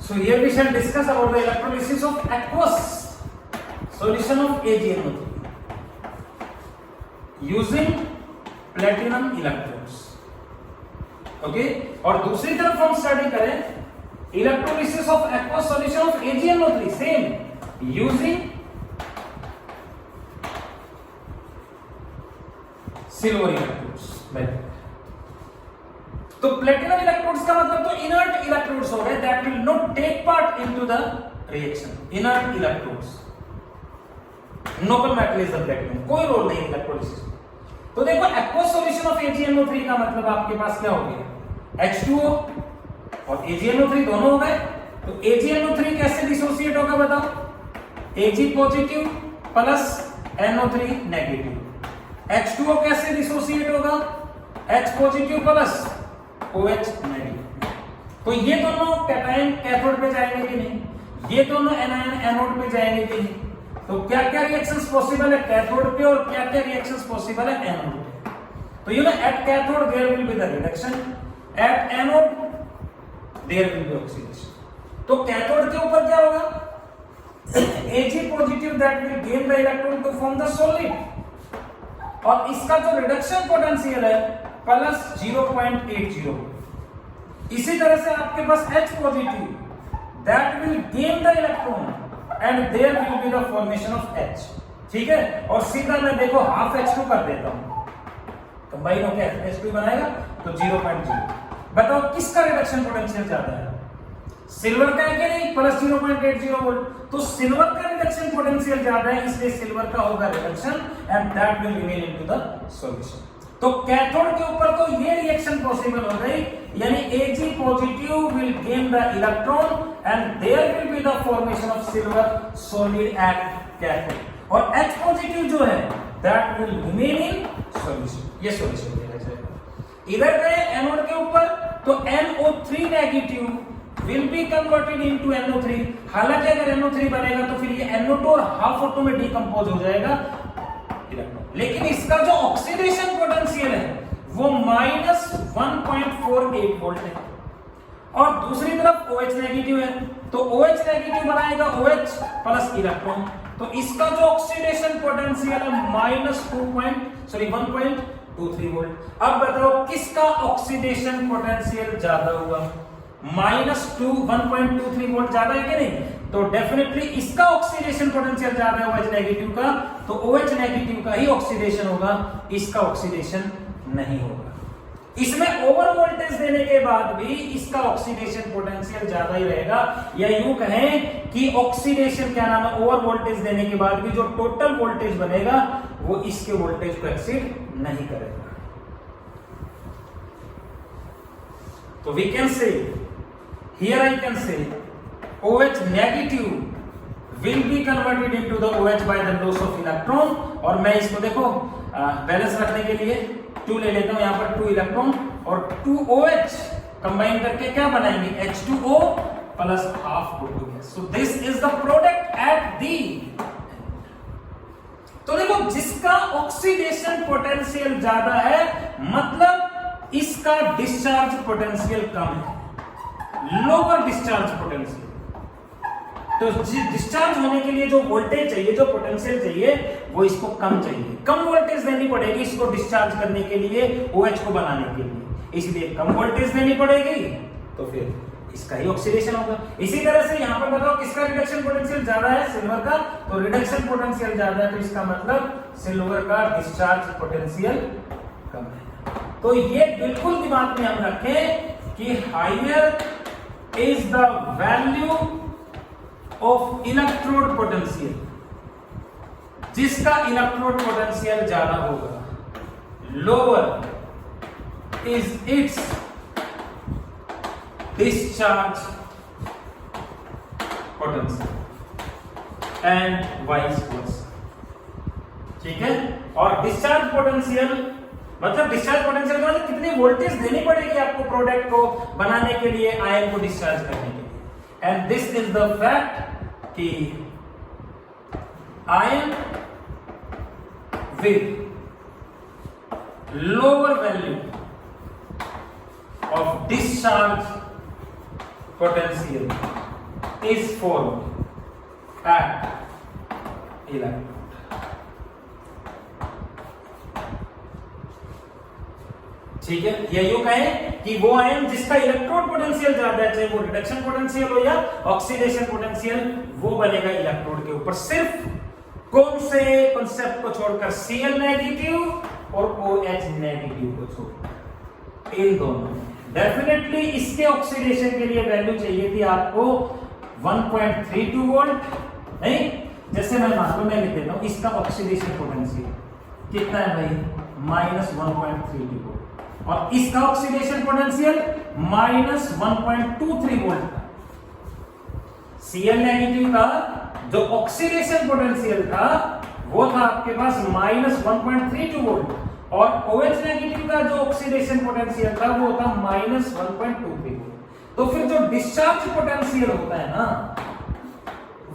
So here we shall discuss about the electrolysis of aqueous solution of AgNO3 using platinum electrodes. Okay? और दूसरी तरफ हम study करें electrolysis of aqueous solution of AgNO3 same using silver electrodes. तो platinum electrodes का मतलब तो inert electrodes हो गए that will not take part into the reaction. Inert electrodes noble metal is the platinum, कोई रोल नहीं electrolysis. तो देखो एक्वस सॉल्यूशन ऑफ AgNO3 का मतलब आपके पास क्या हो गया H2O और AgNO3 दोनों हो गए. तो AgNO3 कैसे डिसोसिएट होगा बताओ. Ag positive plus NO3 negative. H2O कैसे डिसोसिएट होगा H positive plus OH negative. तो ये दोनों कैटायन कैथोड पे जाएंगे कि नहीं, ये दोनों एनायन एनोड पे जाएंगे कि नहीं. तो क्या क्या रिएक्शंस पॉसिबल है कैथोड पे और क्या क्या रिएक्शंस पॉसिबल है एनोड पे. तो you know at cathode there will be the reduction, at anode there will be oxidation. तो कैथोड के ऊपर क्या होगा Ag positive that will gain the electron to form the solid और इसका जो रिडक्शन पोटेंशियल है प्लस 0.80. इसी तरह से आपके पास H positive that will gain the electron and there will be the formation of H. ठीक है. और सीधा मैं देखो हाफ H2 कर देता हूं, कंबाइन होकर H2 बनाएगा तो 0.0. बताओ किसका रिडक्शन पोटेंशियल ज्यादा है, सिल्वर का है कि नहीं प्लस 0.80 वोल्ट. तो सिल्वर का रिडक्शन पोटेंशियल ज्यादा है इसलिए सिल्वर का होगा reduction and that will remain into the solution. तो कैथोड के ऊपर तो ये रिएक्शन पॉसिबल हो गई यानी Ag positive will gain the electron and there will be the formation of silver solid at cathode और H पॉजिटिव जो है that will remain in solution. ये सॉल्यूशन दिया जाएगा. इधर गए एनोड के ऊपर तो NO3 negative will be converted into NO3. हालांकि अगर NO3 बनेगा तो फिर ये NO2 और हाफ ऑटो में डिकम्पोज हो जाएगा इलेक्ट्रॉन. लेकिन इसका जो ऑक्सीडेशन पोटेंशियल है वो -1.48 वोल्ट है और दूसरी तरफ OH नेगेटिव है तो OH नेगेटिव बनाएगा OH प्लस इलेक्ट्रॉन. तो इसका जो ऑक्सीडेशन पोटेंशियल है -1.23 वोल्ट. अब बताओ किसका ऑक्सीडेशन पोटेंशियल ज्यादा हुआ, -1.23 वोल्ट ज्यादा है कि नहीं. तो डेफिनेटली इसका ऑक्सीडेशन पोटेंशियल ज्यादा है OH नेगेटिव का तो OH नेगेटिव का ही ऑक्सीडेशन होगा, इसका ऑक्सीडेशन नहीं होगा. इसमें ओवर वोल्टेज देने के बाद भी इसका ऑक्सीडेशन पोटेंशियल ज्यादा ही रहेगा या यूं कहें कि ऑक्सीडेशन क्या नाम है ओवर वोल्टेज देने के बाद भी जो टोटल वोल्टेज बनेगा वो इसके वोल्टेज को एक्सीड नहीं करेगा. तो we can say here I can say OH negative will be converted into the OH by the loss of electron. और मैं इसको देखो बैलेंस रखने के लिए 2 ले लेता हूं यहां पर 2 इलेक्ट्रॉन और 2 OH कंबाइन करके क्या बनाएंगे H2O plus half O2 gas. So this is the product at the. तो देखो जिसका ऑक्सीडेशन पोटेंशियल ज्यादा है मतलब इसका डिस्चार्ज पोटेंशियल कम है, लोअर डिस्चार्ज पोटेंशियल. तो डिस्चार्ज होने के लिए जो वोल्टेज चाहिए जो पोटेंशियल चाहिए वो इसको कम चाहिए, कम वोल्टेज देनी पड़ेगी इसको डिस्चार्ज करने के लिए OH को बनाने के लिए, इसलिए कम वोल्टेज देनी पड़ेगी तो फिर इसका ही ऑक्सीडेशन होगा. इसी तरह से यहां पर बताओ किसका रिडक्शन पोटेंशियल ज्यादा है सिल्वर का. तो रिडक्शन पोटेंशियल ज्यादा है तो इसका मतलब सिल्वर का डिस्चार्ज पोटेंशियल कम है. तो ये बिल्कुल दिमाग में हम रखें कि higher is the value of electrode potential. जिसका इलेक्ट्रोड पोटेंशियल ज्यादा होगा lower is its discharge potential and vice versa. ठीक है. और डिस्चार्ज पोटेंशियल मतलब डिस्चार्ज पोटेंशियल का मतलब कितनी वोल्टेज देनी पड़ेगी आपको प्रोडक्ट को बनाने के लिए आयन को डिस्चार्ज करने के लिए. And this is the fact कि ion with lower value of discharge potential is formed at electrode. ठीक है, या यूं कहें कि वो आयन जिसका इलेक्ट्रोड पोटेंशियल ज्यादा है, चाहे वो रिडक्शन पोटेंशियल हो या ऑक्सीडेशन पोटेंशियल, वो बनेगा इलेक्ट्रोड के ऊपर सिर्फ कौन से कांसेप्ट को छोड़कर, Cl नेगेटिव और OH नेगेटिव को छोड़कर, इन दोनों। डेफिनेटली इसके ऑक्सीडेशन के लिए वैल्यू चाहिए थी आपको 1.32 वोल्ट, नहीं? जैसे मैं मान लो मैं लिख देता हूं इसका ऑक्सीडेशन पोटेंशियल कितना है भाई, -1.32 वोल्ट, और इसका ऑक्सीडेशन पोटेंशियल -1.23 वोल्ट था। Cl नेगेटिव का जो ऑक्सीडेशन पोटेंशियल था वो था आपके पास -1.32 वोल्ट, और OH नेगेटिव का जो ऑक्सीडेशन पोटेंशियल था वो था -1.23 वोल्ट। तो फिर जो डिस्चार्ज पोटेंशियल होता है ना,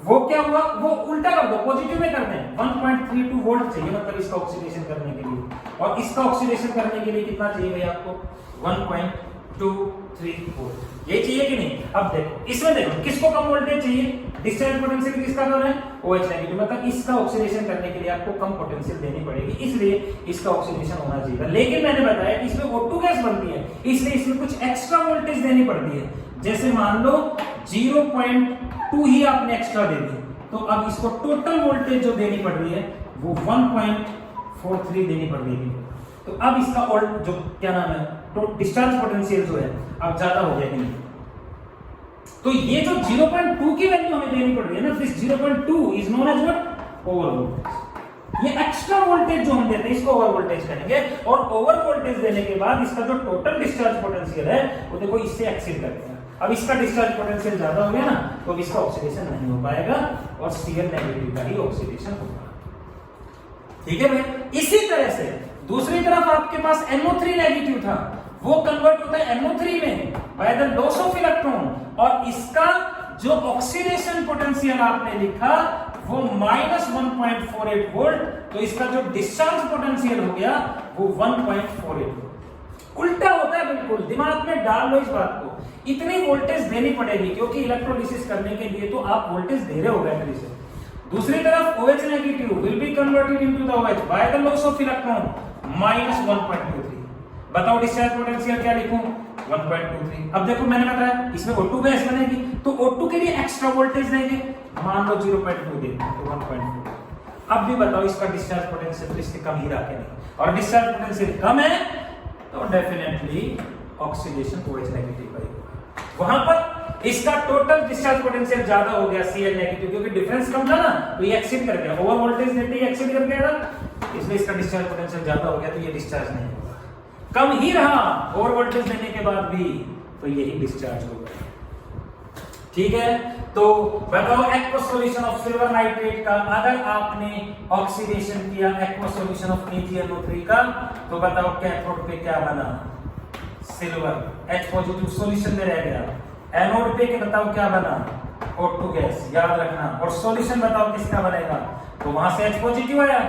वो क्या हुआ, वो उल्टा कर दो, पॉजिटिव में कर दें। 1.32 वोल्ट चाहिए मतलब इसका ऑक्सीडेशन करने के लिए, और इसका ऑक्सीडेशन करने के लिए कितना चाहिए भाई आपको, 1.23 वोल्ट। ये चाहिए कि नहीं? अब देखो इसमें, देखो किसको कम वोल्टेज चाहिए, डिस्चार्ज पोटेंशियल किसका कम है, OH नेगेटिव, मतलब इसका ऑक्सीडेशन करने के लिए आपको कम पोटेंशियल देनी पड़ेगी, इसलिए इसका ऑक्सीडेशन होना चाहिए। लेकिन मैंने बताया कि इसमें O2 गैस बनती है, इसलिए इसमें कुछ एक्स्ट्रा वोल्टेज देनी पड़ती है। जैसे मान लो 0.2 ही आपने एक्स्ट्रा दे दी, तो अब इसको टोटल वोल्टेज जो देनी पड़ रही है वो 1.43 देनी पड़ रही है। तो अब इसका और जो क्या नाम है, तो डिस्चार्ज पोटेंशियल जो है अब ज्यादा हो गया कि नहीं? तो ये जो 0.2 की वैल्यू हमें देनी पड़ रही है ना, this 0.2 is known as what, over voltage. ये एक्स्ट्रा वोल्टेज जो हम देते हैं इसको ओवर वोल्टेज कहेंगे, और ओवर वोल्टेज देने के बाद इसका जो टोटल डिस्चार्ज पोटेंशियल है वो देखो इससे एक्सीड करते हैं। अब इसका डिस्चार्ज पोटेंशियल ज्यादा हो गया ना, तो इसका ऑक्सीडेशन नहीं हो पाएगा और Cl नेगेटिव का ही ऑक्सीडेशन होगा। ठीक है भाई। इसी तरह से दूसरी तरफ आपके पास NO3 नेगेटिव था, वो कन्वर्ट होता है NO3 में by the loss of electron, और इसका जो ऑक्सीडेशन पोटेंशियल आपने लिखा वो -1.48 वोल्ट, तो इसका जो डिस्चार्ज पोटेंशियल हो गया वो 1.48 वोल्ट। उल्टा होता है बिल्कुल, दिमाग में डाल लो इस बात को। इतनी वोल्टेज देनी पड़ेगी क्योंकि इलेक्ट्रोलिसिस करने के लिए तो आप वोल्टेज दे रहे हो बैटरी से। दूसरी तरफ OH negative will be converted into the OH by the loss of electron -1.23। बताओ डिस्चार्ज पोटेंशियल क्या लिखूं, 1.23। अब देखो मैंने बताया इसमें O2 गैस बनेगी, तो O2 के लिए एक्स्ट्रा वोल्टेज देंगे, मान लो 0.2 देंगे तो 1.2। अब भी बताओ इसका डिस्चार्ज पोटेंशियल तो इससे कम ही रखे नहीं, और डिस्चार्ज पोटेंशियल कम है तो डेफिनेटली ऑक्सीडेशन OH नेगेटिव का ही होगा। वहां पर इसका टोटल डिस्चार्ज पोटेंशियल ज्यादा हो गया Cl नेगेटिव, क्योंकि डिफरेंस कम था ना, तो ये एक्सीड कर गया, ओवर वोल्टेज देते ही एक्सीड कर गया था, इसलिए इसका डिस्चार्ज पोटेंशियल ज्यादा हो गया, तो ये डिस्चार्ज नहीं होगा। कम ही रहा ओवर वोल्टेज देने के बाद भी, तो यही डिस्चार्ज होगा। ठीक है, तो बताओ aqueous solution of silver nitrate का अगर आपने ऑक्सीडेशन किया एक्वस सॉल्यूशन ऑफ AgNO3 का, तो बताओ कैथोड पे क्या बना, सिल्वर, H पॉजिटिव सॉल्यूशन में रह गया। एनोड पे के बताओ क्या बना, O2 गैस, याद रखना। और सॉल्यूशन बताओ किसका बनेगा, तो वहां से H पॉजिटिव आया,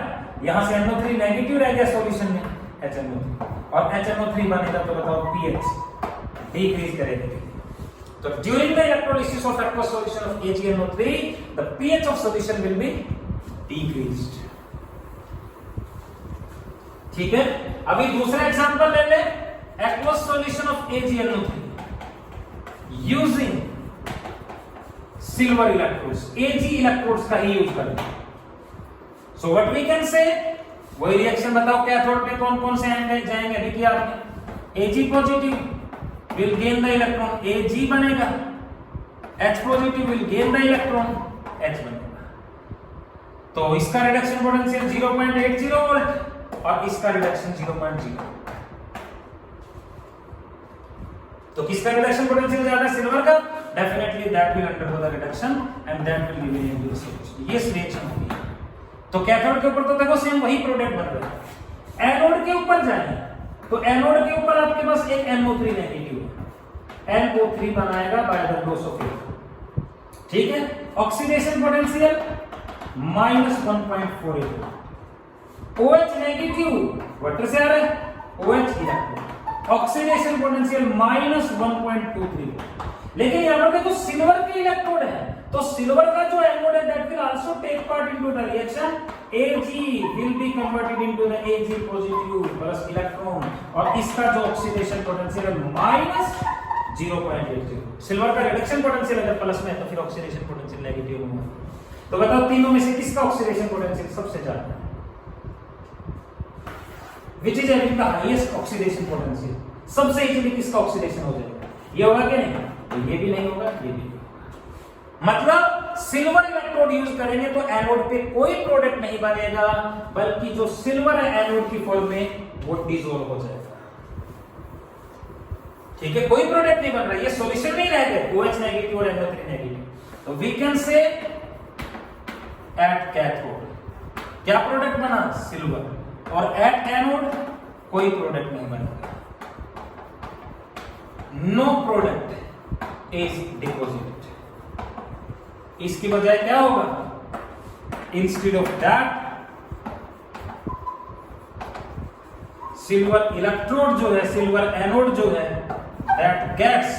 यहां से NO3 नेगेटिव रह गया सॉल्यूशन में, HNO3, और HNO3 बनेगा तो बताओ pH डिक्रीज करेगा। So during the electrolysis of aqueous solution of AgNO3, the pH of solution will be decreased. ठीक है, अभी दूसरा एग्जांपल ले ले, aqueous solution of AgNO3 using silver electrodes, Ag electrodes का ही यूज करें। So what we can say, वही reaction बताओ कैथोड पे कौन कौन से जाएंगे, अभी किया आपने, Ag positive will gain the electron, Ag बनेगा, H positive will gain the electron, H बनेगा। तो इसका रिडक्शन पोटेंशियल 0.80 वोल्ट और इसका रिडक्शन 0.0। तो किसका रिडक्शन पोटेंशियल ज्यादा है, सिल्वर का, definitely that will undergo the reduction and that will remain in the solution. ये रिएक्शन होगी। तो कैथोड के ऊपर तो देखो सेम वही प्रोडक्ट बन रहा है। एनोड के ऊपर जाए तो एनोड के ऊपर आपके पास एक NO3 नेगेटिव है, NO3 बनाएगा by the loss of electron. ठीक है, oxidation potential -1.48, OH negative water से आ रहा है, OH इलेक्ट्रॉन, ऑक्सीडेशन पोटेंशियल -1.23। लेकिन यहां पर देखो सिल्वर के इलेक्ट्रोड है तो सिल्वर का जो एनोड है that will also take part into the reaction Ag will be converted into the Ag positive plus electron और इसका जो ऑक्सीडेशन पोटेंशियल है -0.80। सिल्वर का रिडक्शन पोटेंशियल अगर प्लस में है तो फिर ऑक्सीडेशन पोटेंशियल नेगेटिव होगा। तो बताओ तीनों में से किसका ऑक्सीडेशन पोटेंशियल सबसे ज्यादा है? Which is having the highest oxidation potential? सबसे इजीली किसका ऑक्सीडेशन हो जाएगा? ये होगा क्या नहीं? तो ये भी नहीं होगा, ये भी। मतलब सिल्वर इलेक्ट्रोड यूज करेंगे तो एनोड पे कोई प्रोडक्ट नहीं बनेगा, बल्कि जो सिल्वर है एनोड की फॉर्म में वो डिसॉल्व हो जाएगा। ठीक है, कोई प्रोडक्ट नहीं बन रहा, ये सॉल्यूशन नहीं रह गए OH नेगेटिव और NO3 नेगेटिव। तो we can say at cathode क्या प्रोडक्ट बना? सिल्वर। और एट एनोड कोई प्रोडक्ट नहीं बनेगा, नो प्रोडक्ट इज डिपॉजिटेड। इसकी बजाय क्या होगा? Instead of that silver electrode जो है, सिल्वर एनोड जो है दैट गेट्स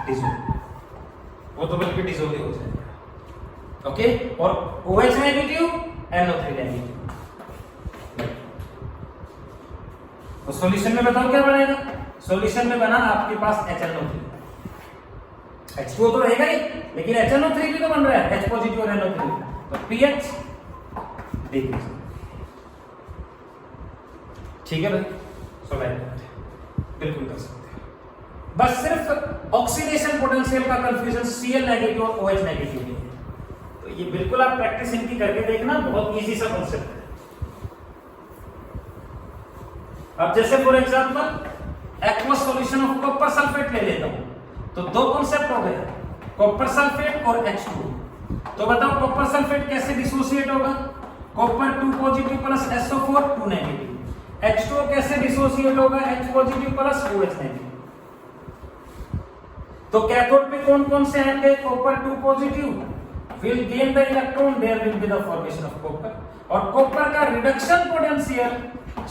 डिसॉल्व, वो तो बल्कि डिसॉल्व हो जाएगा। ओके, और OH नेगेटिव NO3 नेगेटिव। तो सॉल्यूशन में बताओ क्या बनेगा? सॉल्यूशन में बना आपके पास HNO3, H2O तो रहेगा ही, लेकिन HNO3 भी तो बन रहा है, H पॉजिटिव और NO3, तो pH डिक्रीज। ठीक है भाई, बिल्कुल कर सकते हैं। बस सिर्फ ऑक्सीडेशन पोटेंशियल का कंफ्यूजन Cl नेगेटिव और OH नेगेटिव है। तो ये बिल्कुल आप प्रैक्टिस इनकी करके देखना, बहुत इजी सा कांसेप्ट है। अब जैसे for example aqueous solution of copper sulphate ले लेता हूं, तो दो कॉन्सेप्ट हो गए, कॉपर सल्फेट और H2O। तो बताओ कॉपर सल्फेट कैसे डिसोसिएट होगा? Copper 2 positive plus SO4 2 negative. H2O कैसे डिसोसिएट होगा? H positive plus OH negative. तो कैथोड पे कौन कौन से आएंगे? Copper 2 positive will gain the electron, there will be the formation of copper, और कॉपर का रिडक्शन पोटेंशियल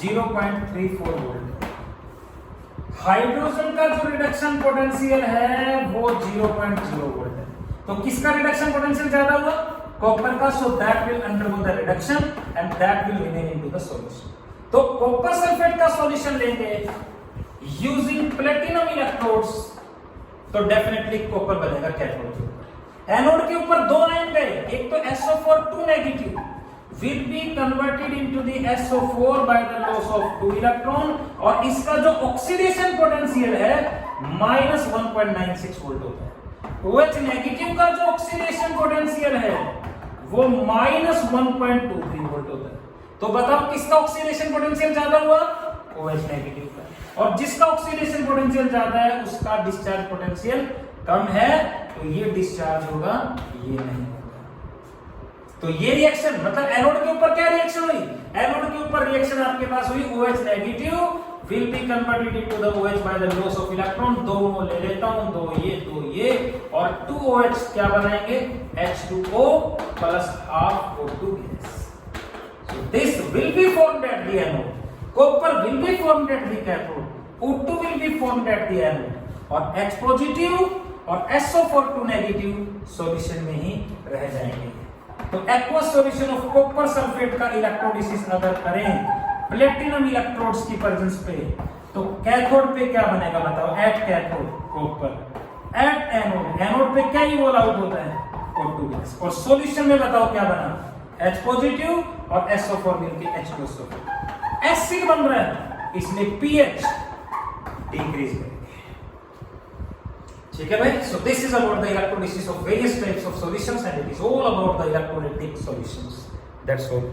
0.34 वोल्ट। हाइड्रोजन का जो रिडक्शन पोटेंशियल है वो 0.0 वोल्ट है। तो किसका रिडक्शन पोटेंशियल ज्यादा हुआ? कॉपर का, so that will undergo the reduction and that will remain into the solution. तो कॉपर सल्फेट का सॉल्यूशन लेंगे यूजिंग प्लेटिनम इलेक्ट्रोड्स, तो डेफिनेटली कॉपर बनेगा कैथोड के ऊपर। एनोड के ऊपर दो आयन गए, एक तो SO4 2 negative will be converted into the SO4 by the loss of 2 electron, और इसका जो ऑक्सीडेशन पोटेंशियल है -1.96 वोल्ट होता है। OH नेगेटिव का जो ऑक्सीडेशन पोटेंशियल है वो -1.23 वोल्ट होता है। तो बताओ किसका ऑक्सीडेशन पोटेंशियल ज्यादा हुआ? OH नेगेटिव का। और जिसका ऑक्सीडेशन पोटेंशियल ज्यादा है उसका डिस्चार्ज पोटेंशियल कम है, तो ये डिस्चार्ज होगा, ये नहीं होगा। तो ये रिएक्शन मतलब एनोड के ऊपर क्या रिएक्शन हुई? एनोड के ऊपर रिएक्शन आपके पास हुई OH negative will be converted into the OH by the loss of electron। दो ले लेता हूं, दो ये और 2OH क्या बनाएंगे? H2O plus half O2 gas। So this will be formed at the anode, copper will be formed at the cathode, O2 will be formed at the anode, और H पॉजिटिव और SO4 2 नेगेटिव सॉल्यूशन में ही रह जाएंगे। तो aqueous solution of copper sulphate का electrolysis अगर करें platinum electrodes की प्रेजेंस पे, तो कैथोड पे क्या बनेगा बताओ? At cathode copper, at anode, anode पे क्या इवॉल्व आउट होता है? O2 gas. और सॉल्यूशन में बताओ क्या बना? H पॉजिटिव और SO4 मिलके H2SO4, एसिड बन रहा है, इसलिए pH डिक्रीज करेंगे। ठीक है भाई, so this is about the electrolysis of various types of solutions and it is all about the electrolytic solutions. That's all.